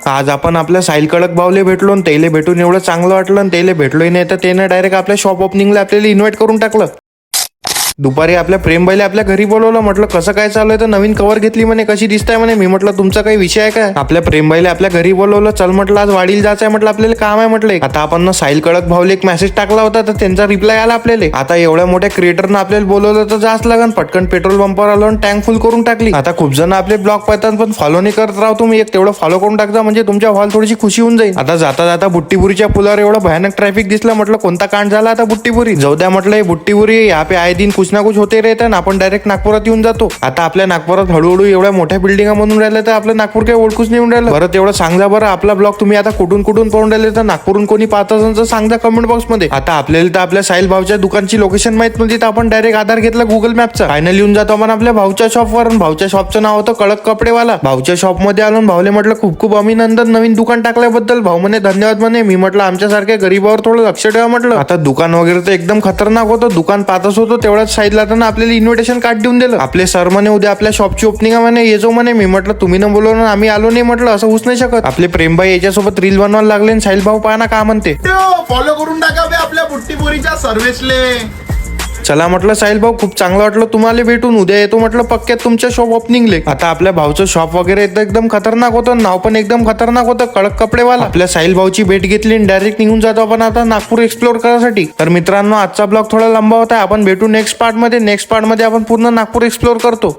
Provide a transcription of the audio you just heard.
आज आपण आपल्या साहिल कडक भावले भेटलो आणि त्याला भेटून एवढं चांगलं वाटलं आणि त्याला भेटलोही नाही तर त्याने डायरेक्ट आपल्या शॉप ओपनिंगला आपल्याला इन्व्हाइट करून टाकलं. दुपारी आपल्या प्रेमबाईला आपल्या घरी बोलवलं. म्हटलं कसं काय चालू आहे तर नवीन कव्हर घेतली म्हणे, कशी दिसताय म्हणे. मी म्हटलं तुमचा काही विषय आहे का. आपल्या प्रेमबाईला आपल्या घरी बोलवलं. चल म्हटलं आज वाडीला जायचं आहे म्हटलं, आपल्याला काम आहे म्हटलं. आता आपण साहिल कडक भावले एक मेसेज टाकला होता तर त्यांचा रिप्लाय आला आपल्याला. आता एवढ्या मोठ्या क्रिएटरनं आपल्याला बोलवलं तर जास्त लागन. पटकन पेट्रोल पंपावर आलो आणि टँक फुल करून टाकली. आता खूप जण आपले ब्लॉग पाहतात पण फॉलो नाही करत राव. तुम्ही एक तेवढं फॉलो करून टाकता म्हणजे तुमच्या व्हाल थोडीशी खुशी होऊन जाईल. आता जाता जाता बुट्टीपुरीच्या पुलावर एवढं भयानक ट्रॅफिक दिसलं. म्हटलं कोणता कांड झाला आता बुट्टीपुरी. जाऊ द्या म्हटलं, हे बुट्टीपुरी यहाँ पे आए दिन कुछ ना कुछ होते रहते. आपण डायरेक्ट नागपुरात येऊन जातो. आता आपल्या नागपुरात हळूहळू एवढ्या मोठ्या बिल्डिंगा बनून राहिल्या तर आपलं नागपूर काही ओळखूच नाही राहिलं. बरं तेवढं सांगा बरं, आपला ब्लॉग तुम्ही आता कुठून कुठून पाहून राहिले तर नागपूरून कोणी पाहत असेल तर सांगा कमेंट बॉक्स मध्ये. आता आपल्याला तर आपल्या साहिल भाऊच्या दुकानची लोकेशन माहित नव्हती तर आपण डायरेक्ट आधार घेतला गुगल मॅपचा. फायनली येऊन जातो आपण आपल्या भाऊच्या शॉपवर. भाऊच्या शॉपचं नाव होतं कडक कपडेवाला. भाऊच्या शॉप मध्ये आलो भाऊले म्हटलं खूप खूप अभिनंदन नवीन दुकान टाकल्याबद्दल. भाऊ म्हणे धन्यवाद म्हणे. मी म्हटलं आमच्यासारख्या गरीबावर थोडं लक्ष ठेवा म्हटलं. आता दुकान वगैरे तर एकदम खतरनाक होतं. दुकान पाहतच होतो तेवढ्याच साईडला त्यांना आपल्याला इन्व्हिटेशन कार्ड देऊन दिलं. आपले सर म्हणे उद्या आपल्या शॉपची ओपनिंग आहे म्हणे, येजो म्हणे. मी म्हटलं तुम्ही न बोलवलं आम्ही आलो नाही म्हटलं, असं होऊच नाही शकत. आपले प्रेमबाई याच्यासोबत रील बनवायला लागले आणि साहिल भाऊ पाहा ना का म्हणते. फॉलो करून टाका बे आपल्या बुट्टीपुरीच्या सर्व्हिसले. चला म्हटलं साहिल भाऊ खूप चांगलं वाटलं तुम्हाला भेटून. उद्या येतो म्हटलं पक्क्यात तुमच्या शॉप ओपनिंगले. आता आपल्या भाऊचं शॉप वगैरे एकदम खतरनाक होतं. नाव पण एकदम खतरनाक होतं, कडक कपडेवाला. आपल्या साहिल भाऊची भेट घेतली आणि डायरेक्ट निघून जातो आपण आता नागपूर एक्सप्लोर करायसाठी. तर मित्रांनो आजचा ब्लॉग थोडा लंबा होता. आपण भेटू नेक्स्ट पार्ट मध्ये आपण पूर्ण नागपूर एक्सप्लोर करतो.